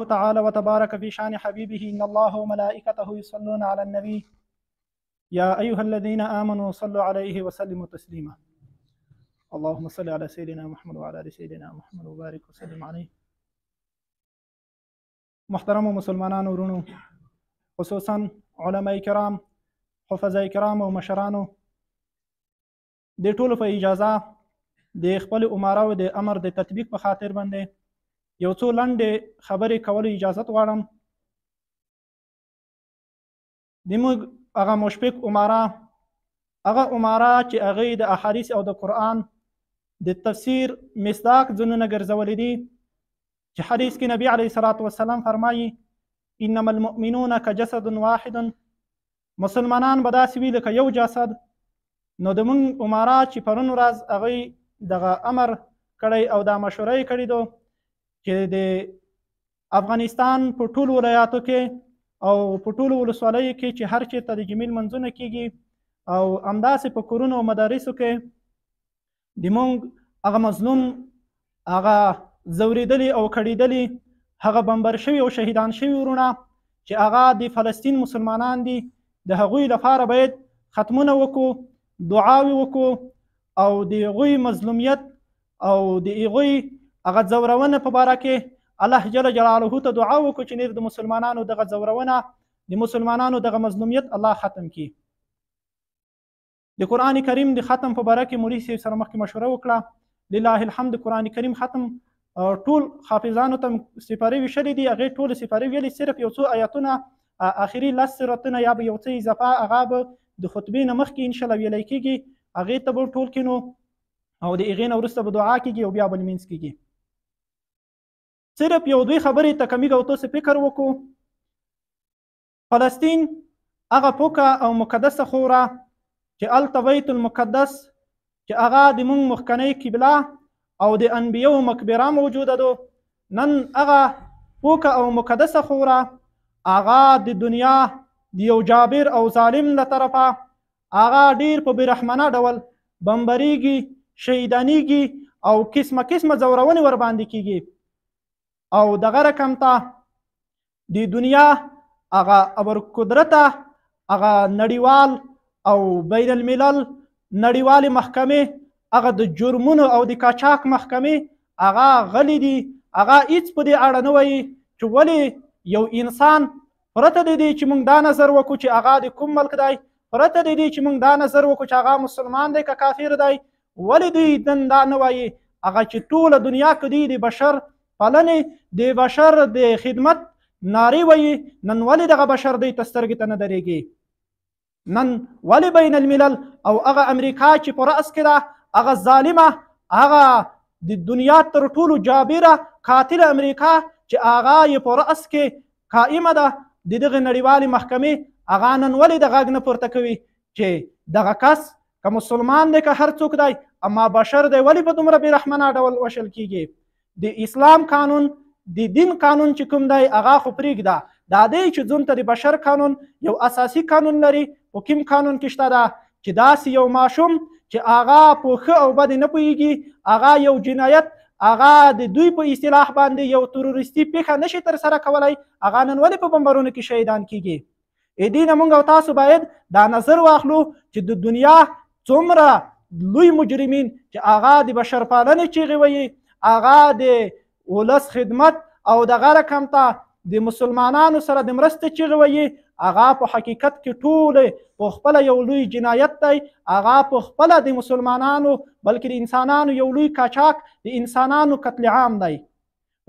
تعالى وتبارك في شان حبيبه إن الله وملائكته يصلون على النبي يا أيها الذين آمنوا صلوا عليه وسلموا تسليما اللهم صل على سيدنا محمد وعلى آل سيدنا محمد وبارك وسلم عليه. محترم مسلمانانو ورونو، خصوصا علماء کرام، حفظاء کرام او مشرانو، د ټولو په اجازه د خپل امراو د امر د تطبیق په خاطر باندې یو څو لنډې خبرې کولو اجازت غواړم. زموږ هغه مشفق امرا، هغه امرا چې هغوی د احادیث او د قرآن د تفسیر مصداق ځنونه ګرځولي دي، چې حدیث کې نبی علیه الصلاة والسلام فرمایي انما المؤمنون کجسد واحد، مسلمانان به داسې وي لکه یو جسد. نو د موږ امرا چې پرون ورځ هغوی دغه امر کړی او دا مشوره یې کړې ده چې د افغانستان په ټولو ولایاتو کې او په ټولو ولسوالیو کې چې هر چېرته د جمعې لمونځونه کېږي او همداسې په کورونو او مدارسو کې د موږ هغه مظلوم، هغه ځورېدلي او کړېدلي، هغه بمبر شوي او شهیدان شوي ورونه چې هغه د فلسطین مسلمانان دي، د هغوی لپاره باید ختمونه وکړو، دعاوې وکړو او د هغوی مظلومیت او د هغوی هغه ځورونه په باره کې الله جل جلاله ته دعا وکړو چې نیر د مسلمانانو دغه ځورونه، د مسلمانانو دغه مظلومیت الله ختم کړي. د قرآن کریم د ختم په باره کې مولوي صاحب سره مخکې مشوره وکړه. لله الحمد، قرآن کریم ختم ټول حافظانو ته سپارې ویشلې دي، هغې ټول سپارې ویلې، صرف یو څو آیتونه آخري 10 سورتونه یا به یو څه اضافه هغه به د خطبې نه مخکې انشاءالله ویلی کېږي، هغې ته به ټول کینو او د هغې نه وروسته به دعا کېږي او بیا به لمونځ کېږي. صرف یو دوی خبرې ته که موږ او تاسو فکر وکړو، فلسطین هغه پوکه او مقدسه خوره چې هلته بیت المقدس چې هغه د موږ مخکنۍ قبله او د انبیاو مقبره موجوده ده، نن هغه پوکه او مقدسه خوره هغه د دنیا د یو جابر او ظالم له طرفه هغه ډیر په بېرحمانه ډول بمبریږي، شهیدانیږي او قسمه قسمه ځورونې ورباندې کېږي. او دغه رقم ته د دنیا هغه ابرقدرته هغه نړیوال او بین الملل نړیوالې محکمې، هغه د جرمونو او د قاچاق محکمې هغه غلي دي، هغه هیڅ په دې اړه نه وایي چې ولې یو انسان پرته د دې چې موږ دا نظر وکړو چې هغه د کوم ملک دی، پرته د دې چې موږ دا نظر وکړو چې هغه مسلمان دی که کافر دی، ولې دوی نن دا نه وایي هغه چې ټوله دنیا کې دوی د بشر پالنې، د بشر د خدمت نارې وایي، نن ولې دغه بشر دوی ته سترګې ته نه درېږي؟ نن ولې بین الملل او هغه امریکا چې په رأس کې ده، هغه ظالمه، هغه د دنیا تر ټولو جابره قاتله امریکا چې هغه یې په رأس کې قائمه ده، د دغه نړیوالې محکمې هغه نن ولې د غږ نه پورته کوي چې دغه کس که مسلمان دی که هر څوک دی اما بشر دی، ولې په دومره بېرحمانه ډول وشل کېږي؟ د اسلام قانون، د دین قانون چې کوم دی هغه خو پرېږده، دا دی چې ځون ته د بشر قانون یو اساسي قانون لري. په کوم قانون کې شته ده چې داسې یو ماشوم چې هغه په ښه او بد نه پوهېږي، هغه یو جنایت، هغه د دوی په اصطلاح باندې یو تروریستي پیښه نشي ترسره کولی، هغه نن ولې په بمبرونو کې شهیدان کېږي؟ دې نه موږ او تاسو باید دا نظر واخلو چې د دنیا څومره لوی مجرمین چې هغه د بشر پالنې چیغې وایي، هغه د ولس خدمت او دغه رقم ته د مسلمانانو سره د مرستې چیغې وایي، هغه په حقیقت کې ټول په خپله یو لوی جنایت دی، هغه په خپله د مسلمانانو بلکې د انسانانو یو لوی قاچاق، د انسانانو قتل عام دی.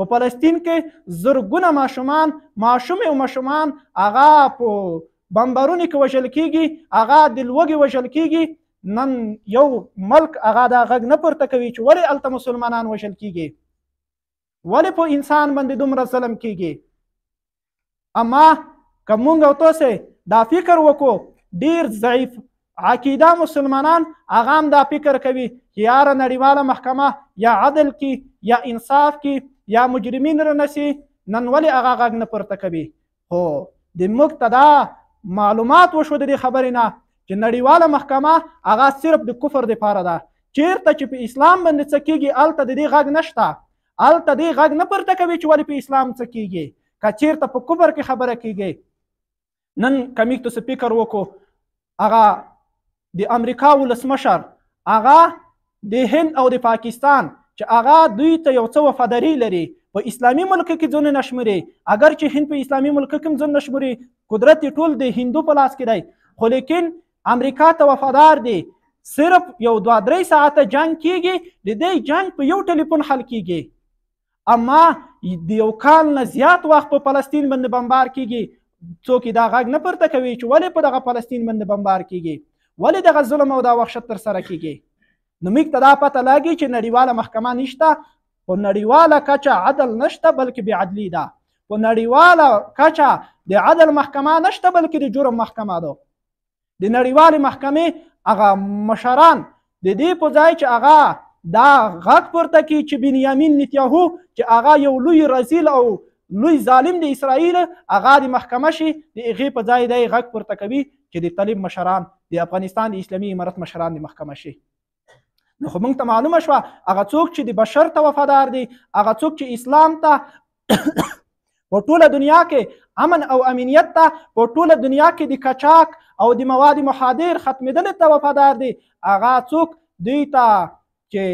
په فلسطین کې زرګونه ماشومې او ماشومان هغه په بمبرونو کې وژل کېږي، هغه د لوږې وژل کېږي. نن یو ملک هغه دا غږ نه پورته کوي چې ولې هلته مسلمانان وژل کېږي، ولې په انسان باندې دومره ظلم کېږي؟ اما که موږ او تاسې دا فکر وکړو، ډېر ضعیف عقیده مسلمانان هغه هم دا فکر کوي چې یاره نړیواله محکمه یا عدل کې یا انصاف کې یا مجرمین رانیسي، نن ولې هغه غږ نه پورته کوي؟ خو د موږ ته دا معلومات وشو د دې خبرې نه چې نړیواله محکمه هغه صرف د کفر دپاره ده. چیرته چې په اسلام باندې څه کېږي هلته د دې غږ نشته، هلته دې غږ نه پورته کوي چې ولې په اسلام څه کیږي. که چېرته په کفر کې خبره کیږي، نن که موږ ته څه فکر وکړو، هغه د امریکا ولسمشر، هغه د هند او د پاکستان چې هغه دوی ته یو څه وفاداري لري، په اسلامي ملک کې ځون نه شمري. اگر چې هند په اسلامي ملک کې ځون نه شمري، قدرت ټول د هندو په لاس کې دی، خو لیکن امریکا ته وفادار دی. صرف یو 2-3 ساعته جنگ کیږي، د دې جنگ په یو ټلیفون حل کیږي. اما د یو کال نه زیات وخت په فلسطین باندې بمبار کیږي، څوک دا غږ نه پورته کوي چې ولې په دغه فلسطین باندې بمبار کیږي، ولې دغه ظلم او دا وحشت ترسره کیږي. نو موږ ته دا پته لګي چې نړیواله محکمه نشته، په نړیواله کچه عدل نشته بلکې بې عدلي ده. په نړیواله کچه د عدل محکمه نشته بلکې د جرم محکمه ده. د نړیوالې محکمې هغه مشران د دې په ځای چې هغه دا غږ پورته کړي چې بنیامین نتیاهو چې هغه یو لوی رذیل او لوی ظالم د اسرائیل، هغه د محکمه شي، د هغې په ځای دی غږ پورته کوي چې د طالب مشران، د افغانستان د اسلامي امارت مشران د محکمه شي. نو خو موږ ته معلومه شوه هغه څوک چې د بشر ته وفادار دی، هغه څوک چې اسلام ته په ټوله دنیا کې امن او امنیت ته، په ټوله دنیا کې د قاچاق او د مواد مخدر ختمېدلو ته وفادار دی، هغه څوک دوی ته چې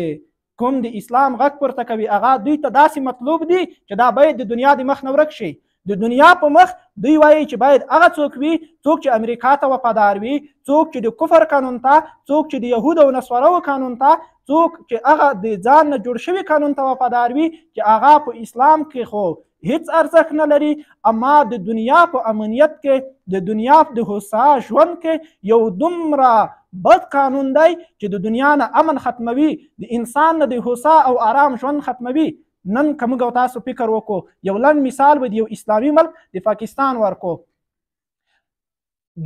کوم د اسلام غږ پورته کوي، هغه دوی ته داسې مطلوب دی چې دا باید د دنیا د مخ نه ورک شي. د دنیا په مخ دوی وایي چې باید هغه څوک وي، څوک چې امریکا ته وفادار وي، څوک چې د کفر قانون ته، څوک چې د یهود او نصارو قانون ته، څوک چې هغه د ځان نه جوړ شوي قانون ته وفادار وي چې هغه په اسلام کې خو هیڅ ارزښت نه لري، اما د دنیا په امنیت کې، د دنیا د هوسا ژوند کې یو دومره بد قانون دی چې د دنیا نه امن ختموي، د انسان نه د هوسا او آرام ژوند ختموي. نن که موږ او تاسو فکر وکړو، یو لنډ مثال به د یو اسلامي ملک د پاکستان ورکو.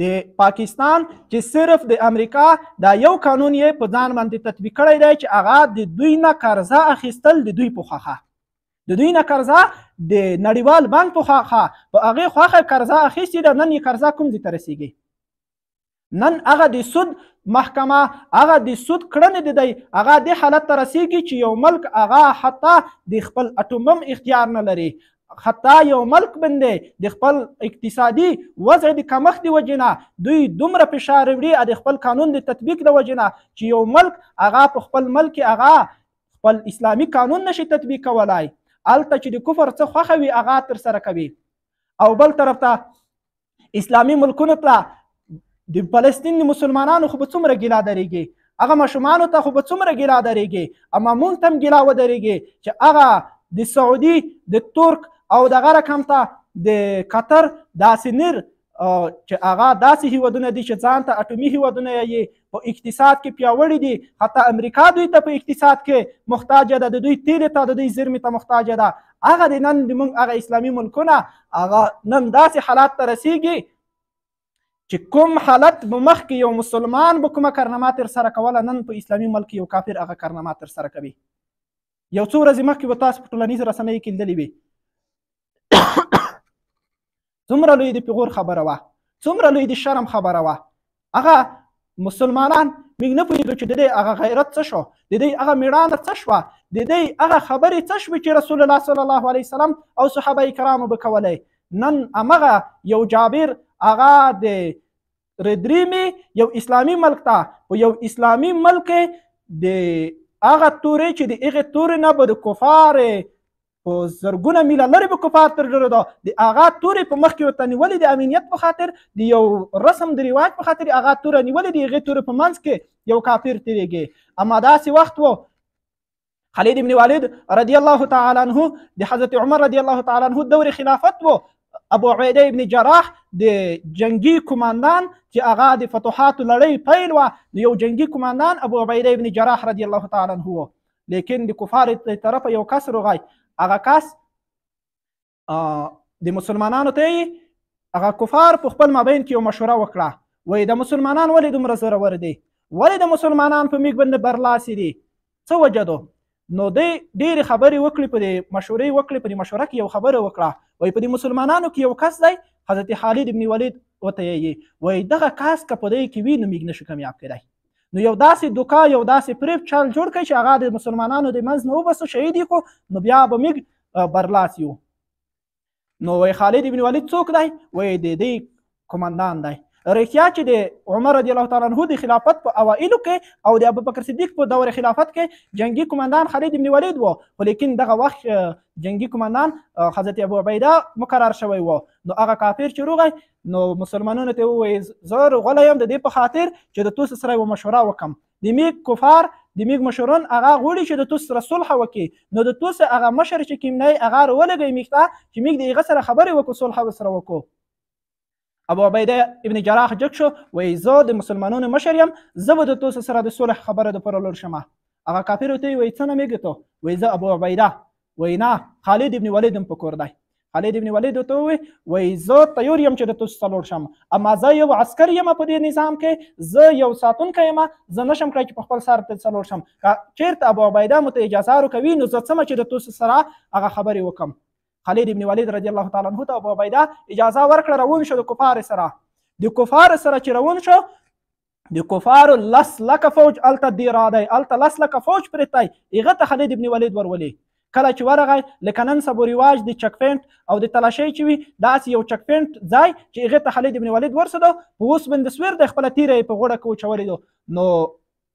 د پاکستان چې صرف د امریکا دا یو قانون یې په ځان باندې تطبیق کړی دی چې هغه د دوی نه قرضه اخیستل، د دوی په خوښه، د دوی نه قرضه د نړیوال بانک په خوښه، په هغې خوښه قرضه اخیستې ده. نن یې قرضه کوم ځای ته رسیږي؟ نن هغه د سود محکمه، هغه د سود کړنې د دی، هغه دې حالت ته رسیږي چې یو ملک هغه حتی د خپل اټوم بم اختیار نه لري، حتی یو ملک باندې د خپل اقتصادي وضع د کمښت د وجې نه دوی دومره فشار وړي د خپل قانون د تطبیق د وجې نه چې یو ملک هغه په خپل ملک کې هغه خپل اسلامي قانون نشي تطبیق کولی. هلته چې د کفر څه خوښه وي هغه ترسره کوي. او بل طرف ته اسلامي ملکونو ته د فلسطین د مسلمانانو خو به څومره ګیله درېږي، هغه ماشومانو ته خو به څومره ګیله درېږي، اما موږ ته هم ګیله ودرېږي چې هغه د سعودي، د ترک او دغه رقم ته د قطر داسې نر چې هغه داسې هیوادونه دي چې ځان ته اټومي هیوادونه یې په اقتصاد کې پیاوړي دي، حتی امریکا دوی ته په اقتصاد کې محتاجه ده، د دوی تیلې ته، د دوی زیرمې ته محتاجه ده. هغه د نن د موږ هغه اسلامي ملکونه هغه نن داسې حالات ته رسیږي چې کوم حالت به مخکې یو مسلمان به کومه کارنامه ترسره کوله، نن په اسلامي ملک یو کافر هغه کارنامه ترسره کوي. یو څو ورځې مخکې به تاسو په ټولنیزو رسنیو کې لیدلې وي، څومره لوی د پیغور خبره وه، څومره لوی د شرم خبره وه. هغه مسلمانان موږ نه پوهېږو چې د دې هغه غیرت څه شو، د دې هغه مېړانه څه شوه، د دې هغه خبرې څه شوې چې رسول الله صلی الله علیه وسلم او صحابه کرامو به کولی. نن همغه یو جابر هغه د ردریمې یو اسلامي ملک ته، په یو اسلامي ملک د هغه تورې چې د هغې تورې نه به د کفار په زرګونه میله لرې به کفار تر ډېره ده، د هغه تورې په مخ کې ورته نیولې د امنیت په خاطر، د یو رسم د رواج په خاطر هغه توره نیولې، د هغې تورې په منځ کې یو کافر تېرېږي. اما داسې وخت و خالد ابن والد رضی الله تعالی عنه د حضرت عمر رضی الله تعالی عنه دور خلافت و، ابو عبیده ابن جراح د جنگي کماندان چې هغه د فتوحاتو لړۍ پیل وه، یو جنگي کماندان ابو عبیده ابن جراح رضی الله تعالی عنه و. لیکن د کفارو طرفه یو کس راغی، هغه کس د مسلمانانو ته یې هغه کفار په خپل مابین کې یو مشوره وکړه، وایي د مسلمانان ولې دومره زورور دي، ولې د مسلمانان په میږ باندې برلاسي دي، څه وجه ده؟ نو دی ډېرې خبرې وکړې، په دې مشورې وکړې، په دې مشوره کې یو خبره وکړه، وایي په دې مسلمانانو کې یو کس دی حضرت خالد ابن ولید ورته یې وایي دغه کس که په دی کې وي نو موږ نشو کامیاب کېدی، نو یو داسې دوکا یو داسې فریب چل جوړ کړي چې هغه د مسلمانانو د منځ نه وباسو شهید یې کړو نو بیا به موږ برلاس یو. نو خالد ابن ولید څوک دی؟ وایي د دې قمندان دی. رښتیا چې د عمر رضی الله تعالی عنه د خلافت په اوایلو کې او د ابوبکر صدیق په دور خلافت کې جنگي قمندان خالد ابن ولید و، خو لیکن دغه وخت جنگي قمندان حضرت ابو عبیده مقرر شوی و. نو هغه کافر چې روغی نو مسلمانانو ته ووایي زه غلی یم د دې په خاطر چې د توس سره یوه مشوره وکړم. د میګ کفار د میګ مشرون هغه غواړي چې د توس سره صلح وکړي. نو د توس هغه مشر چې کوم دی هغه راولګوي میګ ته چې میګ د هغه سره خبرې وکړو صلح ورسره وکړو. ابو عبیده ابن جراح جګ شو، وایي زه د مسلمانانو مشر یم، زه به د توس سره د صلح خبره دپاره لور شم. هغه کافر ورته وایي څه نه میږي ته؟ وایي زه ابو عبیده. وایي نه خالد ابن ولید هم په کور دی. خالد ابن ولید ورته وایي زه تیار یم چې د توس څخه لور شم، اما زه یو عسکر یم په دې نظام کې، زه یو ساتونکی یم، زه نشم کړی چې په خپل سر ته څلور شم. چېرته ابو عبیده مو ته اجازه راکوي نو زه څه چې د توس سره هغه خبرې وکړم. خالد ابن ولید رضی الله تعالی عنه ته ابو عبیده اجازه ورکړه، روان شو د کفار سره. د کفار سره چې روان شو د کفارو 10 لکه فوج هلته دېرا دی، هلته 10 لکه فوج پرته دی. هغه ته خالد ابن ولید ورولي. کله چې ورغی لکه نن سبا رواج د چک پینټ او د تلاشۍ چې وي داسې یو چک پینټ ځای چې هغې ته خالد ابن ولید ورسېدو، په اوسپنې د سویر د خپله تیره یې په غوړه کې وچولی دو. نو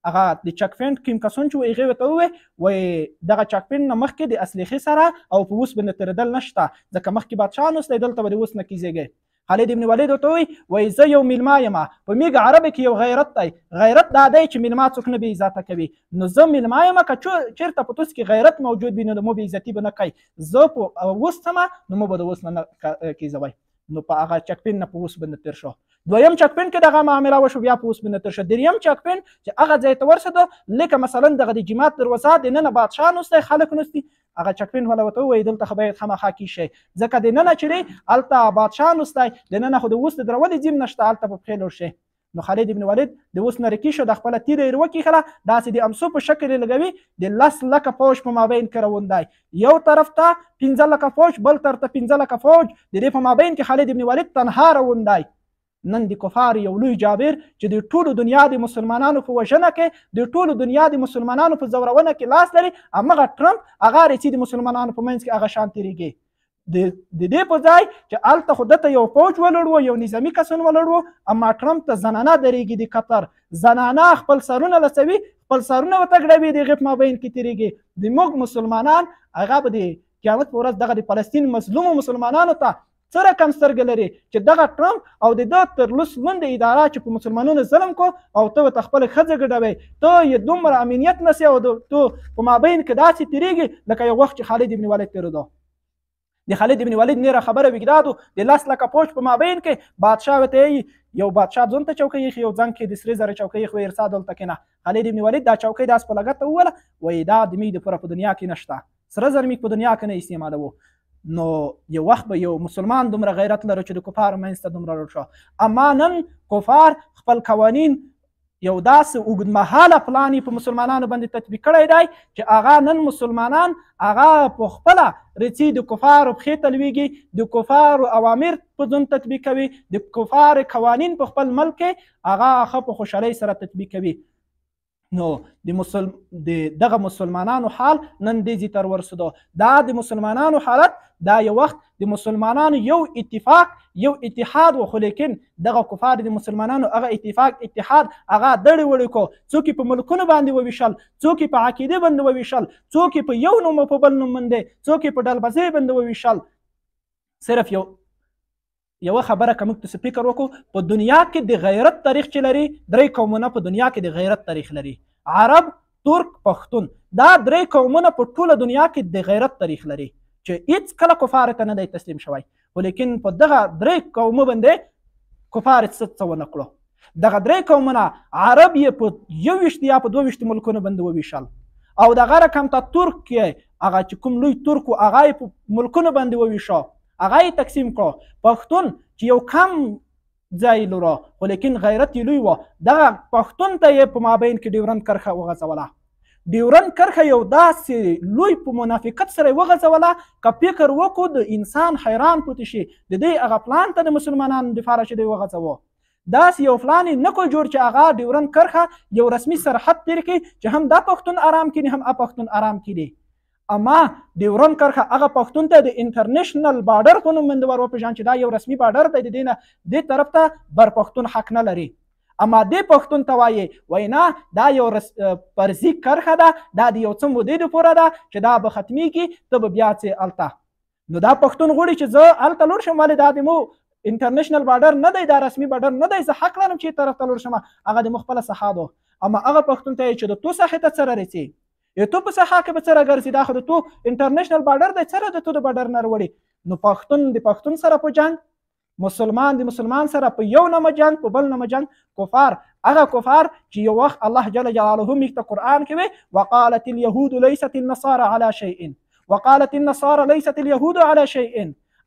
هغه د چک پینټ کوم کسون چې وایي هغې ورته ووایي وایي دغه چک پینټ نه مخکې د اسلحې سره او په اوسپنې تېرېدل نشته، ځکه مخکې بادشاه نوستی، دلته به د اوس نه کیزېږي. خالد ابن ولید ورته وایي زه یو میلمه یم، په میږ عربه کې یو غیرت دی، غیرت دا دی چې میلمه څوک نه بې عزته کوي. نو زه میلمه یم، که چېرته په توس کې غیرت موجود وي نو د مو بې عزتي به نه کوي. زه په اوس څمه نو مو به د اوس نه کیزوی. نو په هغه چک پین نه په اوس باندې تېر شو. دویم چک پین کې دغه معامله وشو، بیا په اوس باندې تېر شو. دریم چک پین چې هغه ځای ته ورسېدو لکه مثلا دغه د جماعت دروازه دننه بادشاه نوستی، خلک نوستي، هغه چک پین والا ورته ووایي دلته خو باید خامخا کي شئ، ځکه دننه چې دی هلته بادشاه نوستی، دننه خو د اوس د درولې ځیم نشته، هلته په پښې لوړ شئ. نو خالد ابن ولید د اوس نه رکي شو، د خپله تیره یې وکېښله، داسې د امسو په شکل یې لګوي، د 10 لکه فوج په مابین کې روان دی. یو طرف ته 15 لکه فوج، بل طرف ته 15 لکه فوج، د دې په مابین کې خالد ابن ولید تنها روان دی. نن د کفار یو لوی جابر چې د ټولو دنیا د مسلمانانو په وژنه کې، د ټولو دنیا د مسلمانانو په زورونه کې لاس لري، همغه ټرمپ هغه رسي د مسلمانانو په منځ کې هغه شان تېرېږي. د دې په ځای چې هلته خو دته یو فوج ولړ و، یو نظامي کسان ولړ و، اما ټرمپ ته زنانه درېږي د قطر، زنانه خپل سرونه لڅوي، خپل سرونه ورته ګډوي، د هغې په مابین کې تېرېږي. د موږ مسلمانان هغه به د قیامت په ورځ دغه د فلسطین مظلومو مسلمانانو ته څه رقم سترګې لري چې دغه ټرمپ او د ده تر لوس لاندې اداره چې په مسلمانانو ظلم کو او ته ورته خپله ښځه ګډوئ، ته یې دومره امنیت نسي او ته په مابین کې داسې تېرېږي لکه یو وخت چې خالد ابن ولید تېرېدو. د خالد ابن ولید نیره خبره وګدادو، د 10 لکه فوج په مابین کې بادشاه ورته یي یو بادشاه ځون ته چوکۍ ایښي، یو ځنګ کې د سرې زرو چوکۍ ایښي، وایي ارڅا دلته کېنه. خالد ابن ولید دا چوکۍ داسې په لګته ووله، وایي دا د میږ دپاره په دنیا کې نشته، سره زر میږ په دنیا کې نه استعمالوو. نو یو وخت به یو مسلمان دومره غیرت لرو چې د کفارو منځ ته دومره لوړ شو. اما نن کفار خپل قوانین یو داسې اوږدمهاله پلان په مسلمانانو باندې تطبیق کړی دی چې هغه نن مسلمانان هغه په خپله رڅي د کفارو پښې ته لویږي، د کفارو اوامر په ځون تطبیق کوي، د کفارو قوانین په خپل ملک کې هغه ښه په خوشحالۍ سره تطبیق کوي. نو دغه مسلمانانو حال نن دې ځای ته ورسېدو. دا د مسلمانانو حالت، دا یو وخت د مسلمانانو یو اتفاق یو اتحاد و، خو لیکن دغه کفار د مسلمانانو هغه اتفاق اتحاد هغه دړې وړې کو، څوک یې په ملکونو باندې وویشل، څوک یې په عقیدې باندې وویشل، څوک یې په یو نوم او په بل نوم باندې، څوک یې په ډلبازۍ باندې وویشل. صرف یوه خبره که موږ ته فکر وکړو، په دنیا کې د غیرت تاریخ چې لري، 3 قومونه په دنیا کې د غیرت تاریخ لري: عرب، ترک، پښتون. دا 3 قومونه په ټوله دنیا کې د غیرت تاریخ لري چې هیڅ کله کفارو ته نه دی تسلیم شوی، خو لیکن په دغه 3 قومو باندې کفار څه ونه کړو. دغه 3 قومونه عرب یې په 21 یا په 22 ملکونو باندې وویشل، او دغه رقم ته ترک یې هغه چې کوم لوی ترک و هغه یې په ملکونو باندې وویشو، هغه یې تقسیم کړو. پښتون چې یو کم ځای لرو خو لیکن غیرت یې لوی و، دغه پښتون ته یې په مابین کې ډیورند کرښه وغځوله. ډیورند کرښه یو داسې لوی په منافقت سره یې وغځوله، که فکر وکړو د انسان حیران پاتې شي د دې هغه پلان ته د مسلمانانو دپاره چې دی وغځوو. داسې یو پلان یې نه کړ جوړ چې هغه ډیورنډ کرښه یو رسمي سرحد تیر کړي چې هم دا پښتون آرام کړي هم پښتون آرام کړي. اما ډیورنډ کرښه هغه پښتون ته د انټرنیشنل بارډر په نوم باندې وروپېژاند چې دا یو رسمي بارډر دی، د دې نه دې طرف ته بر پښتون حق نه لري. اما دې پښتون ته وایي نه دا یو فرضي کرښه ده، دا د یو څه مودې دپوره ده چې دا به ختمیږي، ته به بیا څې هلته. نو دا پښتون غواړي چې زه هلته لوړ شم، ولې دا د مو انټرنیشنل بارډر نه دی، دا رسمي بارډر نه دی، زه حق لرم چې طرف ته لوړ شم. هغه د مو خپله ساحه ده. اما هغه پښتون ته چې د تو ساحې ته څه رارسي، تو په ساحه کې به څه راګرځي، دا خو د تو انټرنیشنل بارډر دی، څه د تو د بارډر نه راوړي. نو پښتون د پښتون سره په جنګ، مسلمان د مسلمان سره په یو نامه جنګ، په بل نامه جنګ. کفار هغه کفار چې یو وخت الله جل جلاله موږ ته قرآن کې وی وقالت اليهود ليست النصارى على شيء وقالت النصارى ليست اليهود على شيء.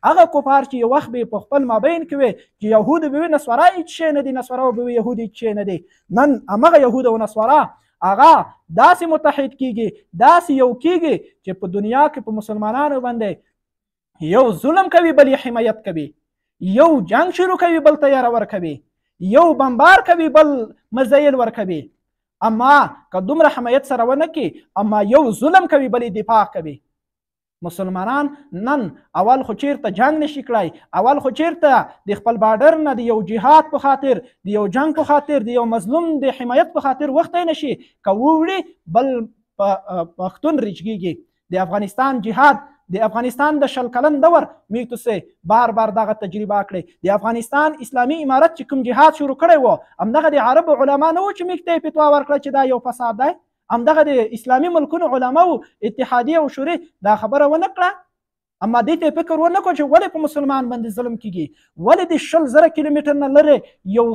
هغه کفار چې یو وخت به په خپل مابین کې وي چې یهود به وي نصارا هیڅ شی نه دي، نصارا به وي یهود هیڅ شی نه دي. نن همغه یهود او نصارا هغه داسې متحد کیږي، داسې یو کیږي چې په دنیا کې په مسلمانانو باندې یو ظلم کوي بل یې حمایت کوي، یو جنگ شروع کوي بل تیاره ورکوي، یو بمبار کوي بل مزایل ورکوي. اما که دومره حمایت سره ونه کړي، اما یو ظلم کوي بل یې دفاع کوي. مسلمانان نن اول خو چیرته جنگ نشي کړای، اول خو چیرته د خپل بارډر نه د یو جهاد په خاطر، د یو جنگ په خاطر، د یو مظلوم د حمایت په خاطر وخت نشي که ووړي بل پښتون ریچګیږي. د افغانستان جهاد، د افغانستان د 100 کلن دور میږ تو سه بار بار دغه تجربه کړې. د افغانستان اسلامي امارت چې کوم جهاد شروع کړی و، همدغه د عربو علما نه و چې میږ ته فتوا ورکړه چې دا یو فساد دی، همدغه د اسلامي ملکونو علماو اتحادیه او شوري دا خبره ونه کړه. اما دې ته فکر ونه کړ چې ولې په مسلمان باندې ظلم کیږي، ولې د 100,000 کیلومتر نه لرې یو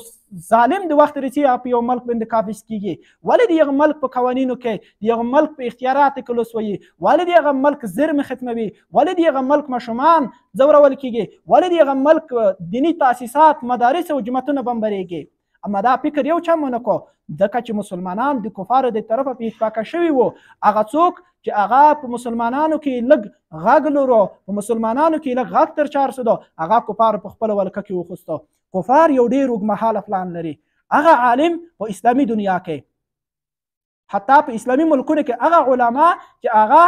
ظالم د وخت رسي په یو ملک باندې قابض کیږي، ولې د یغه ملک په قوانینو کې، د یغه ملک په اختیاراتو کې لوسوي، ولې د یغه ملک زرم ختموي، ولې د یغه ملک مشومان زورول کیږي، ولې د یغه ملک دینی تاسیسات، مدارس او جماعتونه بمبریږي. اما دا فکر یو چا ونه کو، ځکه چې مسلمانان د کفارو د طرفه په اتفاق شوي وو. هغه څوک چې هغه په مسلمانانو کې لږ غږ لرو، په مسلمانانو کې لږ غږ تر چار سو، هغه کفار په خپل ولکه کې وخوستو. کفار یو ډیر اوږدمهاله پلان لري. هغه عالم په اسلامي دنیا کې، حتی په اسلامي ملکونو کې هغه علما چې هغه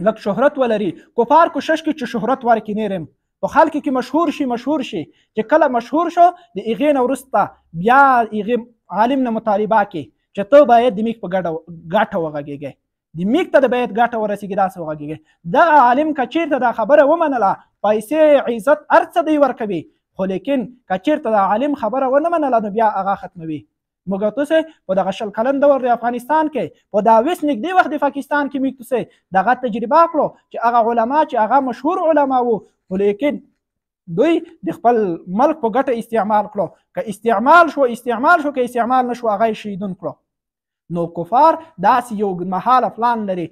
لږ شهرت ولري، کفار کوشش کوي چې شهرت ورکړي، نرم په خلک کې مشهور شي. چې کله مشهور شو د هغې نه وروسته بیا هغې عالم نه مطالبه کوي چې ته باید د میک په ګټه وغږیږي، د میک ته د باید ګټه ورسیږي، داسې وغږیږي. دغه عالم که چیرته دا خبره ومنله، پیسې عزت هر څه دی ورکوي، خو لیکن که چیرته د عالم خبره ونه منله نو بیا هغه ختموي. موږ تاسو په دغه 100 کلن دور د افغانستان کې، په دا وس نږدې وخت د پاکستان کې موږ تاسو دغه تجربه کړو چې هغه علما چې هغه مشهور علما وو، لیکن دوی د خپل ملک په ګټه استعمال کړو. که استعمال شو که استعمال نشو هغه شهیدون کړو. نو کفار داسې یو مهاله پلان لري.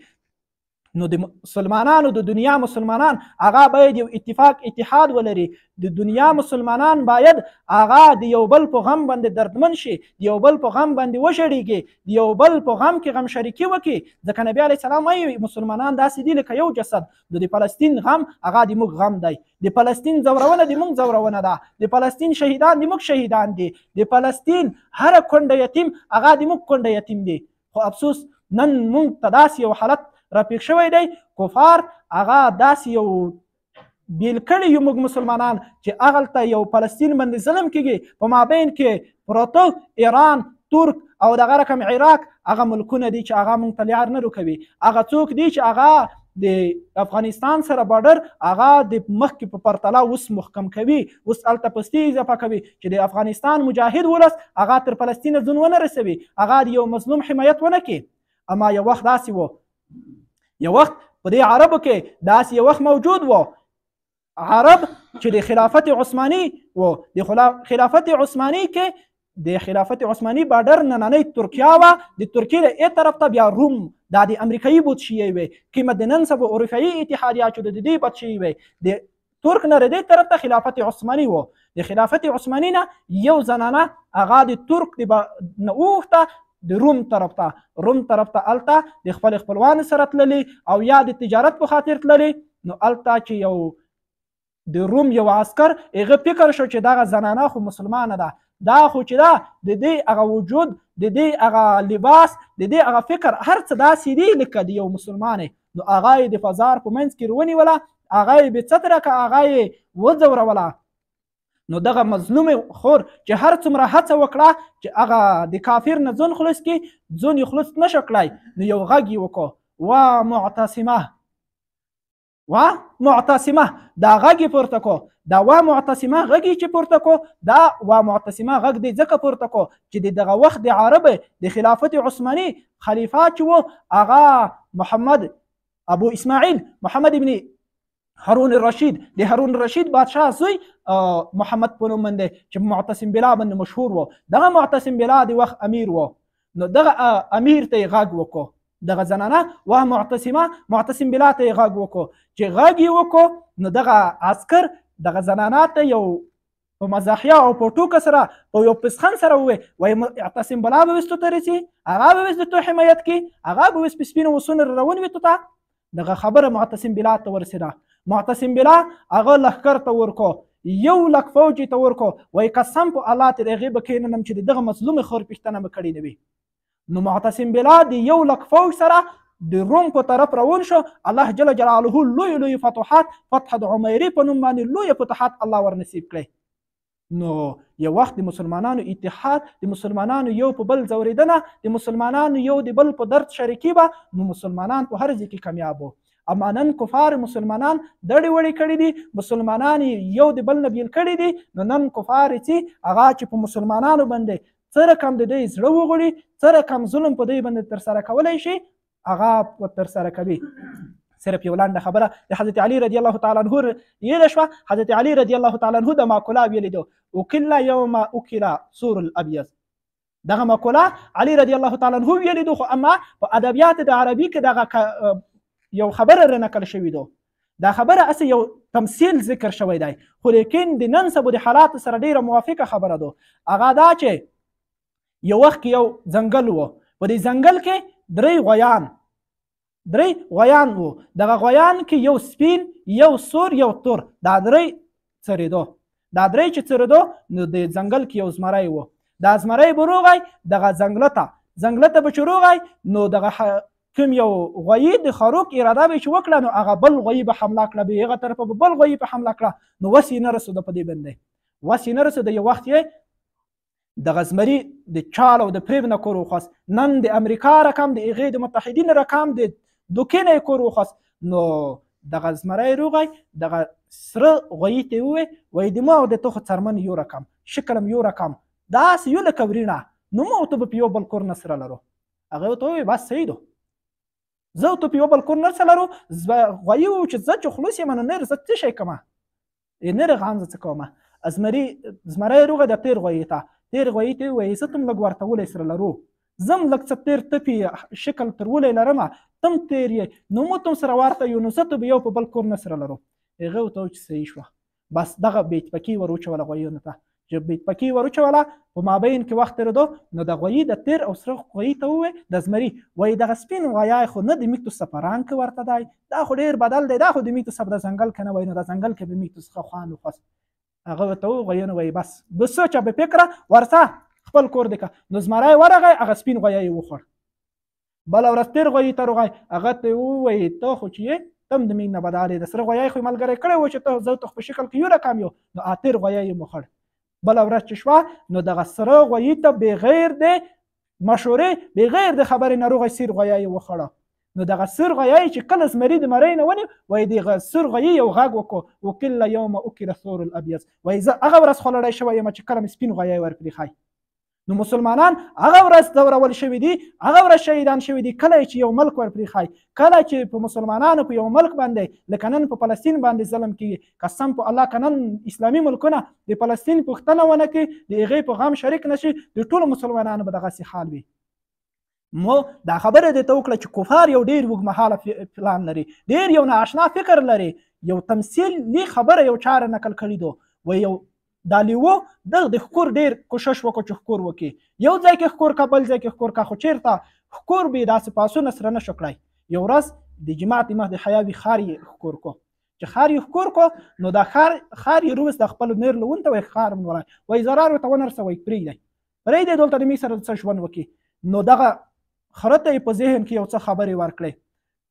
نو د مسلمانانو د دنیا مسلمانان هغه باید یو اتحاد ولري. د دنیا مسلمانان باید هغه د یو بل په غم باندې دردمن شي، د یو بل په غم باندې وژړیږي، د یو بل په غم کې غم شریکي وکړي. ځکه نبی علیه السلام وایي مسلمانان داسې دي لکه یو جسد. د فلسطین غم هغه د موږ غم دی، د فلسطین زورونه د موږ زورونه ده، د فلسطین شهیدان د موږ شهیدان دي، د فلسطین هر کونډه یتیم هغه د موږ کونډه یتیم دي. خو افسوس نن موږ ته داسې یو حالت راپیښ شوی دی، کفار هغه داسې یو بیل کړي یو موږ مسلمانان چې هغلته یو فلسطین باندې ظلم کیږي، په مابین کې پروته ایران، ترک او دغه رقم عراق هغه ملکونه دي چې هغه موږ ته لیار نه روکوي. هغه څوک دي چې هغه د افغانستان سره بارډر هغه د مخکې په پرتله اوس محکم کوي، اوس هلته پستې اضافه کوي چې د افغانستان مجاهد ولس هغه تر فلسطین ځون ونه رسوي، هغه د یو مظلوم حمایت ونه کړي. اما یو وخت داسې و، یو وخت په دې عربو کې داسې یو وخت موجود و، عرب چې د خلافت عثماني و، د خلافت عثماني کې د خلافت عثماني بارډر نننۍ ترکیه وه، د ترکیې له ای طرف ته بیا روم، دا د امریکایي بودشیې وې، کې مدنن سبو اروپایي اتحادیه چې د دې بودشیې وې، د ترک نه د دې طرف ته خلافت عثماني و. د خلافت عثماني نه یو زنانه هغه د ترک نه اوښته د روم طرف ته الته د خپل خپلوان سره تللی او یا د تجارت په خاطر تللی. نو الته چې یو د روم یو عسکر هغه فکر شو چې دغه زنانه خو مسلمانه ده، دا خو چې دا د دې هغه وجود د دې هغه لباس د دې هغه فکر هر څه داسې دی لکه د یو مسلمان نو هغه یې د فضار په منځ کې ونیوله هغه یې بېڅتره که هغه یې وځوروله نو دغه مظلوم خور چې هر څومره هڅه وکړه چې هغه د کافر نه ځون خلاص کړي ځون یې خلاص نه شو کړی نو یو غږ یې وکړو وا معتصمه دا غږ یې پورته کړو دا وا معتصمه غږ یې چې پورته کړو دا وا معتصمه غږ دی ځکه پورته کړو چې د دغه وخت د عرب د خلافت عثماني خلیفه چې و هغه محمد ابو اسماعیل محمد ابن هارون الرشید د هارون الرشید بادشاه زوی محمد په نوم باندې چې معتصم بالله باندې مشهور و دغه معتصم بالله د وخت امیر و نو دغه امیر ته یې غږ وکړو دغه زنانه و معتصم بالله ته یې غږ وکړو چې غږ یې وکړو نو دغه عسکر دغه زنانه ته یو په مزاحیه او په ټوکه سره په یو پسخن سره ووایي معتصم بالله به وس تو ته رسي هغه به وس د تو حمایت کړي هغه به وس په سپینو وسونو روان وي تو ته دغه خبره معتصم بالله ته ورسېده معتصم بالله هغه لښکر ته ورکو 1,00,000 فوج ته ورکو وایي قسم په الله ته د هغې به کښېننم چې د دغه مظلومې خور پوښتنه به کړې نه وي نو معتصم بالله د 1,00,000 فوج سره د روم په طرف روان شو الله جل جلاله لوی لوی فتوحات فتح د عمیرې په نوم باندې لوی فتوحات الله ورنصیب کړی نو یو وخت د مسلمانانو اتحاد د مسلمانانو یو په بل ځورېدنه د مسلمانانو یو د بل په درد شریکي به نو مسلمانان په هر ځای کې کامیاب وو اما نن کفار مسلمانان دړې وړې کړي دي مسلمانان یو د بل نه بیل کړي دي نو نن کفار چې هغه چې په مسلمانانو باندې څه رقم د دوی زړه وغړي څه رقم ظلم په دوی باندې ترسره کولی شي هغه ترسره کوي صرف یو لنډه خبره د حضرت علي رضی الله تعالی عنه یېده شوه حضرت علي رضی الله تعالی عنه د ماکولا ویلي دو وکل یوم اکل سور الابیض دغه ماکولا علي رضی الله تعالی عنه ویلي دو خو اما په ادبیات د عربي کې دغه یو خبره را نقل شوی دو دا خبره اصل یو تمثیل ذکر شوی دی خو لیکن د نن سبا د حالات سره ډیره موافقه خبره ده هغه دا چې یو وخت یو ځنګل و په دې ځنګل کې درې غویان وو دغه غویان کې یو سپین یو سور یو تور دا درې چې څرېدو نو د ځنګل کې یو زمری و دا زمری به روغی دغه ځنګله ته به چې روغی نو دغه کوم یو غویي د خروق اراده به چې وکړه نو هغه بل غویي به حمله کړه به هغه طرفه به بل غویي په حمله کړه نو وس یې نه رسېده په دې باندې یو وخت یې دغه زمري د چال او د فریب نه کور وخواست نن د امریکا رقم د هغې د متحدین رقم د دوکې نه یې کور وخواست نو دغه زمری روغی دغه سره غویي ته یې ووایي د ما او د تو خو څرمن یو رقم شکل هم یو رقم داسې یو لکه ورینه نو ما او ته به په یو بل کور نه سره لرو هغې ورته ووایي بس صحیح ده زه ته په یو بل کور نه سره لرو غویي ووایي چې زه چې خلوص یم نو نر زه څه شی کومه نر غان زه څه کومه زمری روغی د تیر غویي ته ووایي زه تم لږ ورته ولی سره لرو زم لږ څه تیر تپې شکل تر ولی لرمه تم تیر یې نو مو تم سره ورته یو نو زه ته به یو په بل کور نه سره لرو هغې ورته ووایي چې صحیح شوه بس دغه بې اتفاقي ور وچوله غویانو ته چې بې اتفاقي ور وچوله په مابین کې وخت تېرېدو نو د غویي د تیر او سره غویي ته ووایي د زمري وایي دغه سپین غویی خو نه د میکتو څخه په رنګ کې ورته دی دا خو ډېر بدل دی دا خو د میکتو څخه د ځنګل کې نه وایي نو د ځنګل کې به میکتو څخه خوند وخواست هغه ورته ووایي غویانو وایي بس به سوچه به فکره ورځه خپل کور دی که نو زمری ورغی هغه سپین غویی یې وخوړ بله ورځ تیر غویي ته راغی هغه ته یې ووایي ته خو چې یې تم د میږ نه بدل یې د سره غویی خو یې ملګری کړی و چې ته زه ته په شکل کې یو رقم یو نو تیر غویی یې مخړ بله ورځ چې شوه نو دغه سره غویي ته بغیر د مشورې بغیر د خبرې نه روغی سیر غویی یې وخوړه نو دغه سور غویی چې کله زمري د مرۍ نه ونیو وایي دغه سور غویي یو غږ وکړو وکل یوم اکل ثور الابیض وایي زه هغه ورځ خو لړی شوی یم چې کله مې سپین غویی ورپرېښی نو مسلمانان هغه ورځ ځورول شوي دي هغه ورځ شهیدان شوي دي کله چې یو ملک ورپرېښی کله چې په مسلمانانو په یو ملک باندې لکه نن په فلسطین باندې ظلم کېږي قسم په الله که نن اسلامي ملکونه د فلسطین پوښتنه ونه کړي د هغې په غم شریک نه شي د ټولو مسلمانانو به دغسې حال وي مو دا خبره دې ته وکړه چې کفار یو ډېر اوږدمهاله پلان لري ډېر یو نااشنا فکر لري یو تمثیلي خبره یو چاره نقل کړي دو و یو دا لیوه دغه د ښکور ډېر کوشش وکړو چې ښکور وکړي یو ځای کې ښکور کا بل ځای کې ښکور کا خو چېرته ښکور به یې داسې پاسونه سره نه شو کړی یو ورځ د جماعت مهد حیاوي ښار یې ښکور کو چې ښار یې ښکور کو نو دا ښار یې روست د خپل نیر لون ته وایي ښار ونورای وایي ضرر ورته ونرسوئ پرېږدئ دلته د موږ سره څه ژوند وکړي نو دغه خره ته یې په ذهن کې یو څه خبرې ورکړې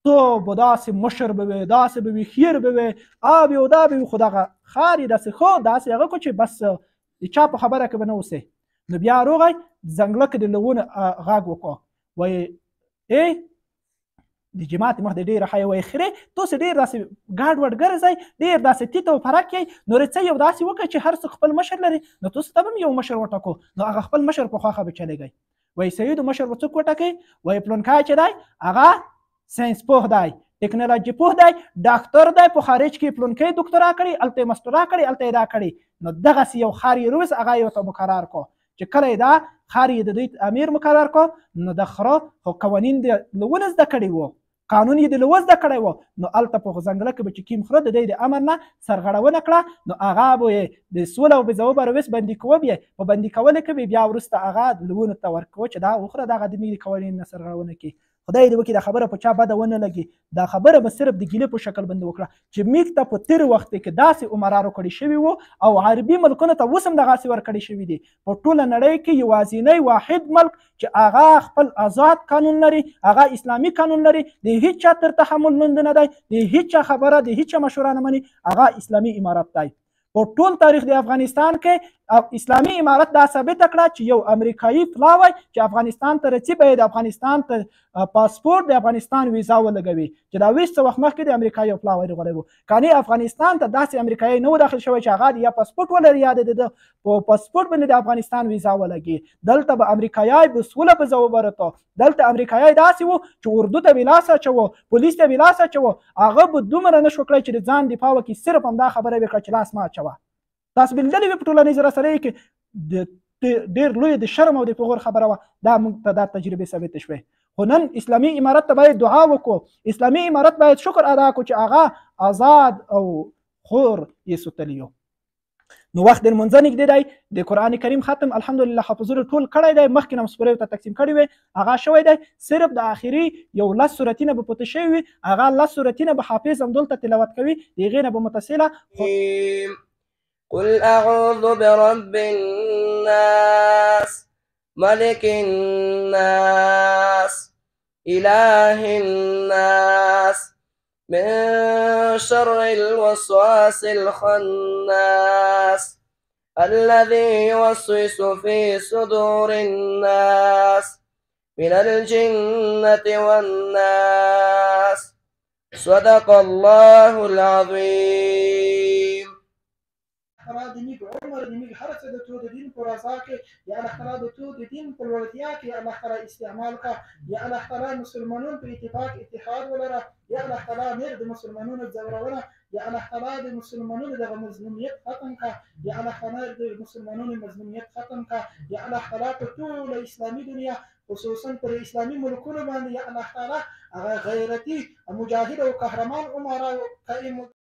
تو به داسې مشر به وي داسې به وي خیر به وي آب او دا به وي خو دغه ښار یې داسې ښه داسې هغه کړو چې بس د چا په خبره کې به نه اوسئ نو بیا روغی ځنګله کې د لوونه غږ وکړو وایي ای د جماعت مخ د ډېره ښایي وایي خرې تاسې ډېر داسې ګاډ وډ ګرځئ ډېر داسې تیت او فرق یئ نو څه یو داسې وکړئ چې هر څوک خپل مشر لري نو تاسو ته به هم یو مشر وټاکو نو هغه خپل مشر په خواښه به چلېږئ وایي سیدو مشر به څوک وټاکئ وایي پلونکی چې دی هغه ساینس پوه دی ټکنالوژي پوه دی ډاکټر دی په خارج کې پلونکی دوکتورا کړي هلته یې مسترا کړي هلته یې دا کړي نو دغسې یو ښار یې روز هغه یې ورته مقرر کړو چې کله یې دا ښار یې د دوی امیر مقرر کړو نو د خره خو قوانین د لونه زده کړي وو قانون یې د لوه زده کړی وو نو هلته په ځنګله کې به چې کوم خره د دی د امر نه سرغړونه کړه نو هغه به یې د سوله او بې ځوابه رویس بندي کوه بیا په بندي کولو کې به بیا وروسته هغه لوونو ته ورکوه چې دا وخوره دغه د ملي قوانین نه سرغړونه کړي خدای دې وکړي دا خبره په چا بده ونه لګي دا خبره به صرف د ګیلې په شکل باندې وکړه چې موږ ته په تېر وخت کې داسې عمرا راکړي شوي وو او عربي ملکونو ته اوس هم دغسې ورکړي شوي دي په ټوله نړۍ کې یوازینی واحد ملک چې هغه خپل آزاد قانون لري هغه اسلامي قانون لري د هیڅ چا تر تحمل لوند نه دی د هیڅ چا خبره د هیڅ چا مشوره نه مني هغه اسلامي امارت دی په ټول تاریخ د افغانستان کې اسلامي امارت دا ثابته کړه چې یو امریکایي پلاوی چې افغانستان ته رسي به یې د افغانستان ته پاسپورټ د افغانستان ویزا ولګوي چې دا 20 وخت مخکې د امریکایي پلاوی راغلی وو کاني افغانستان ته داسې امریکایي نه و داخل شوی چې هغه یا پاسپورټ ولري یا د په پاسپورټ باندې د افغانستان ویزا ولګي دلته به امریکایي به سوله په ځواب ورته دلته امریکایي داسې وو چې اردو ته به لاس اچوه پولیس ته به لاس اچوه هغه به دومره نه شو کړی چې د ځان دفاع وکړي صرف همدا خبره وکړه چې لاس مه اچوه تاسو به لیدلې وي په ټولنیز رسنیو کې ډېر لوی د شرم او د فخر خبره وه دا موږ ته دا تجربې ثابتې شوې خو نن اسلامي امارت ته باید دعا وکړو اسلامي امارت باید شکر ادا کړو چې هغه آزاد او خور یې سوتلی یو نو وخت د لمونځه نږدې دی د قرآن کریم ختم الحمدلله حافظونو ټول کړی دی مخکې نه سپوریو ته تقسیم کړي وي هغه شوی دی صرف د آخري یو 10 سورتونه به پته شوي وي هغه 10 سورتونه به حافظ همدلته تلاوت کوي د هغې نه به متصله قل أعوذ برب الناس ملك الناس إله الناس من شر الوسواس الخناس الذي يوسوس في صدور الناس من الجنة والناس صدق الله العظيم تعالی د نیک عمر د نیک هر څه د تو د دین په رضا کې یا الله تعالی د تو د دین په لوړتیا کې الله تعالی استعمال کا یا الله تعالی مسلمانانو په اتفاق اتحاد ولره یا الله تعالی نور د مسلمانانو ځورونه یا الله تعالی د مسلمانانو د مظلومیت ختم کا یا الله تعالی د مسلمانانو مظلومیت ختم کا یا الله تعالی په ټول اسلامي دنیا خصوصا پر اسلامي ملکونو باندې یا الله تعالی هغه غیرتی مجاهد او قهرمان عمره قائم